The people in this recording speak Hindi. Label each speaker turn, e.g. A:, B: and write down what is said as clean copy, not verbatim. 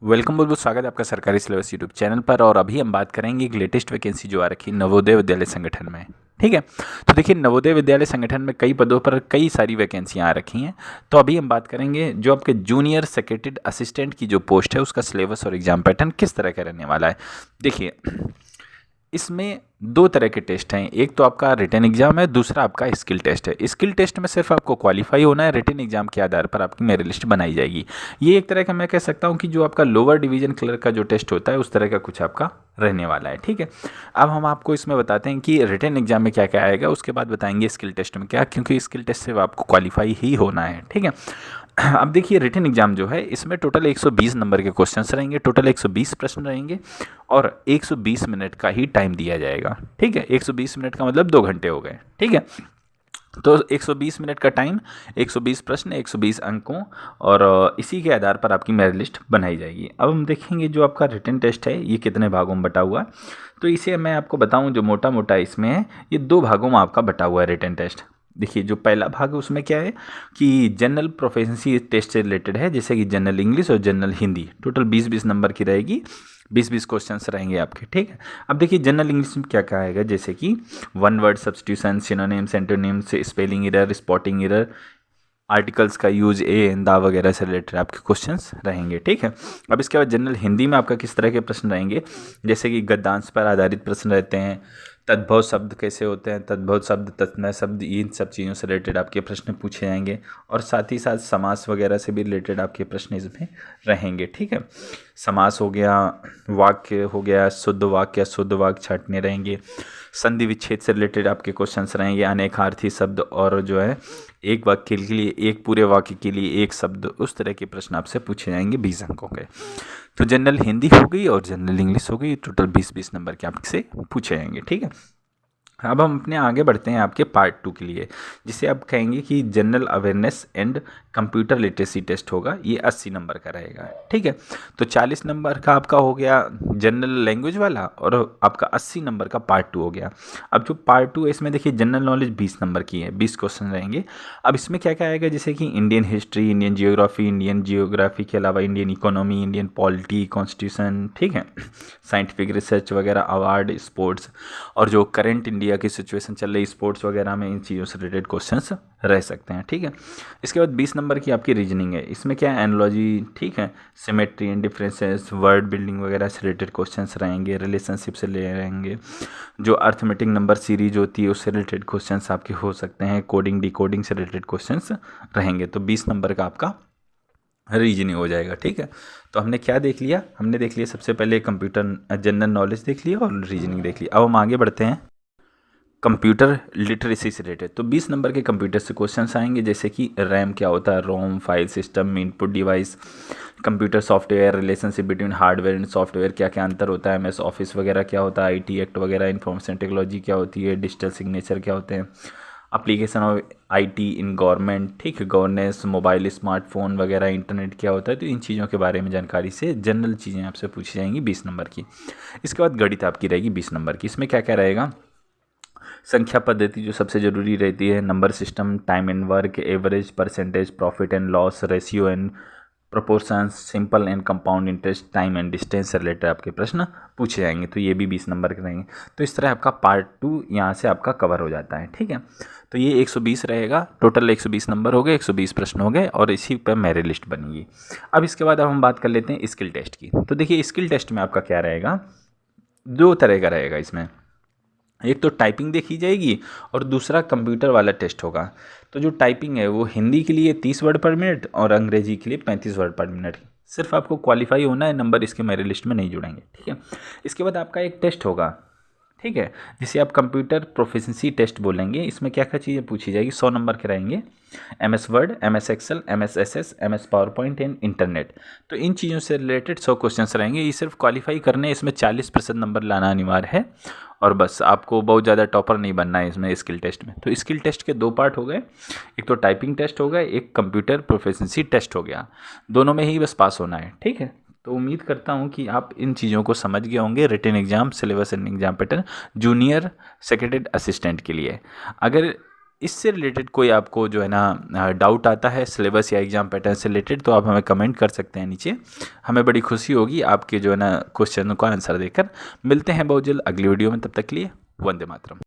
A: वेलकम, बहुत बहुत स्वागत है आपका सरकारी सिलेबस यूट्यूब चैनल पर। और अभी हम बात करेंगे एक लेटेस्ट वैकेंसी जो आ रखी है नवोदय विद्यालय संगठन में। ठीक है, तो देखिए नवोदय विद्यालय संगठन में कई पदों पर कई सारी वैकेंसियां आ रखी हैं। तो अभी हम बात करेंगे जो आपके जूनियर सेक्रेटरी असिस्टेंट की जो पोस्ट है उसका सिलेबस और एग्जाम पैटर्न किस तरह का रहने वाला है। देखिए, इसमें दो तरह के टेस्ट हैं, एक तो आपका रिटन एग्जाम है, दूसरा आपका स्किल टेस्ट है। स्किल टेस्ट में सिर्फ आपको क्वालिफाई होना है, रिटन एग्जाम के आधार पर आपकी मेरिट लिस्ट बनाई जाएगी। ये एक तरह का मैं कह सकता हूँ कि जो आपका लोअर डिवीजन क्लर्क का जो टेस्ट होता है उस तरह का कुछ आपका रहने वाला है। ठीक है, अब हम आपको इसमें बताते हैं कि रिटन एग्जाम में क्या क्या आएगा, उसके बाद बताएंगे स्किल टेस्ट में क्या, क्योंकि स्किल टेस्ट से आपको क्वालिफाई ही होना है। ठीक है, अब देखिए रिटन एग्जाम जो है इसमें टोटल 120 नंबर के क्वेश्चंस रहेंगे, टोटल 120 प्रश्न रहेंगे और 120 मिनट का ही टाइम दिया जाएगा। ठीक है, 120 मिनट का मतलब 2 घंटे हो गए। ठीक है, तो 120 मिनट का टाइम, 120 प्रश्न, 120 अंकों और इसी के आधार पर आपकी मेरिट लिस्ट बनाई जाएगी। अब हम देखेंगे जो आपका रिटन टेस्ट है ये कितने भागों में बटा हुआ है। तो इसे मैं आपको बताऊं, जो मोटा मोटा इसमें है ये 2 भागों में आपका बटा हुआ है रिटन टेस्ट। देखिए, जो पहला भाग है उसमें क्या है कि जनरल प्रोफिशिएंसी टेस्ट से रिलेटेड है, जैसे कि जनरल इंग्लिश और जनरल हिंदी। टोटल 20-20 नंबर की रहेगी, 20-20 क्वेश्चंस रहेंगे आपके। ठीक है, अब देखिए जनरल इंग्लिश में क्या क्या आएगा, जैसे कि one word substitution, synonyms, antonyms, spelling error, spotting error, articles का यूज, ए एंड दा वगैरह से रिलेटेड आपके क्वेश्चंस रहेंगे। ठीक है, अब इसके बाद जनरल हिंदी में आपका किस तरह के प्रश्न रहेंगे, जैसे कि गद्यांश पर आधारित प्रश्न रहते हैं, तद्भव शब्द कैसे होते हैं, तद्भव शब्द, तत्समय शब्द, इन सब चीज़ों से रिलेटेड आपके प्रश्न पूछे जाएंगे और साथ ही साथ समास वगैरह से भी रिलेटेड आपके प्रश्न इसमें रहेंगे। ठीक है, समास हो गया, वाक्य हो गया, शुद्ध वाक्य, शुद्ध वाक्य छांटने रहेंगे, संधि विच्छेद से रिलेटेड आपके क्वेश्चंस रहेंगे, अनेकार्थी शब्द और जो है एक वाक्य के लिए, एक पूरे वाक्य के लिए एक शब्द, उस तरह के प्रश्न आपसे पूछे जाएंगे 20 अंकों के। तो जनरल हिंदी हो गई और जनरल इंग्लिश हो गई, टोटल 20-20 नंबर के आपसे पूछे जाएंगे। ठीक है, अब हम अपने आगे बढ़ते हैं आपके पार्ट 2 के लिए, जिसे आप कहेंगे कि general awareness and computer literacy test होगा। ये 80 नंबर का रहेगा। ठीक है, तो 40 नंबर का आपका हो गया जनरल लैंग्वेज वाला और आपका 80 नंबर का पार्ट 2 हो गया। अब जो पार्ट 2 है इसमें देखिए जनरल नॉलेज 20 नंबर की है, 20 क्वेश्चन रहेंगे। अब इसमें क्या क्या आएगा, जैसे कि इंडियन हिस्ट्री, इंडियन जियोग्राफी के अलावा Indian economy, Indian polity, constitution, ठीक है, साइंटिफिक रिसर्च वगैरह, अवार्ड, स्पोर्ट्स और जो करंट इंडिया की सिचुएशन चल रही स्पोर्ट्स वगैरह में, इन चीज़ों से रिलेटेड क्वेश्चंस रह सकते हैं। ठीक है, इसके बाद 20 नंबर की आपकी रीजनिंग है, इसमें क्या है, एनालॉजी, ठीक है, symmetry and differences, word building वगैरह से रिलेटेड क्वेश्चंस रहेंगे, रिलेशनशिप से ले रहेंगे, जो अर्थमेटिक नंबर सीरीज होती है उससे रिलेटेड क्वेश्चंस आपके हो सकते हैं, कोडिंग डिकोडिंग से रिलेटेड क्वेश्चंस रहेंगे। तो 20 नंबर का आपका रीजनिंग हो जाएगा। ठीक है, तो हमने क्या देख लिया, हमने देख लिया सबसे पहले कंप्यूटर जनरल नॉलेज देख लिया और रीजनिंग देख लिया। अब हम आगे बढ़ते हैं कंप्यूटर लिटरेसी से रिलेटेड। तो 20 नंबर के कंप्यूटर से क्वेश्चंस आएंगे, जैसे कि रैम क्या होता है, ROM, file system, input device, computer software, relationship between hardware and software, क्या क्या अंतर होता है, MS ऑफिस वगैरह क्या होता है, IT एक्ट वगैरह, इन्फॉर्मेशन टेक्नोलॉजी क्या होती है, डिजिटल सिग्नेचर क्या होते हैं, application of IT in government, ठीक है, गवर्नेंस, मोबाइल, स्मार्टफोन वगैरह, इंटरनेट क्या होता है। तो इन चीज़ों के बारे में जानकारी से जनरल चीज़ें आपसे पूछी जाएंगी 20 नंबर की। इसके बाद गणित आपकी रहेगी 20 नंबर की। इसमें क्या क्या रहेगा, संख्या पद्धति जो सबसे जरूरी रहती है, number system, time and work, average, percentage, profit and loss, ratio and proportions, simple and compound interest, time and distance से रिलेटेड आपके प्रश्न पूछे जाएंगे। तो ये भी 20 नंबर के रहेंगे। तो इस तरह आपका पार्ट 2 यहाँ से आपका कवर हो जाता है। ठीक है, तो ये 120 रहेगा, टोटल 120 नंबर हो गए, 120 प्रश्न हो गए और इसी पर मेरिट लिस्ट बनेगी। अब इसके बाद अब हम बात कर लेते हैं स्किल टेस्ट की। तो देखिए स्किल टेस्ट में आपका क्या रहेगा, 2 तरह का रहेगा इसमें, एक तो टाइपिंग देखी जाएगी और दूसरा कंप्यूटर वाला टेस्ट होगा। तो जो टाइपिंग है वो हिंदी के लिए 30 वर्ड पर मिनट और अंग्रेजी के लिए 35 वर्ड पर मिनट। सिर्फ आपको क्वालिफाई होना है, नंबर इसके मेरिट लिस्ट में नहीं जुड़ेंगे। ठीक है, इसके बाद आपका एक टेस्ट होगा, ठीक है, जिसे आप कंप्यूटर प्रोफिशिएंसी टेस्ट बोलेंगे। इसमें क्या क्या चीज़ें पूछी जाएगी, 100 नंबर के रहेंगे, MS Word, MS Excel, MS SS, MS PowerPoint and internet. तो इन चीज़ों से रिलेटेड 100 क्वेश्चंस रहेंगे। ये सिर्फ क्वालिफाई करने, इसमें 40% नंबर लाना अनिवार्य है और बस, आपको बहुत ज़्यादा टॉपर नहीं बनना है इसमें स्किल टेस्ट में। तो स्किल टेस्ट के 2 पार्ट हो गए, एक तो टाइपिंग टेस्ट हो गया, एक कंप्यूटर प्रोफिशिएंसी टेस्ट हो गया। दोनों में ही बस पास होना है। ठीक है, तो उम्मीद करता हूँ कि आप इन चीज़ों को समझ गए होंगे। Written exam, syllabus and exam pattern junior secretary assistant के लिए। अगर इससे रिलेटेड कोई आपको जो है ना डाउट आता है सिलेबस या एग्जाम पैटर्न से रिलेटेड, तो आप हमें कमेंट कर सकते हैं नीचे। हमें बड़ी खुशी होगी आपके जो है ना क्वेश्चन का आंसर देकर। मिलते हैं बहुत जल्द अगली वीडियो में, तब तक के लिए वंदे मातरम।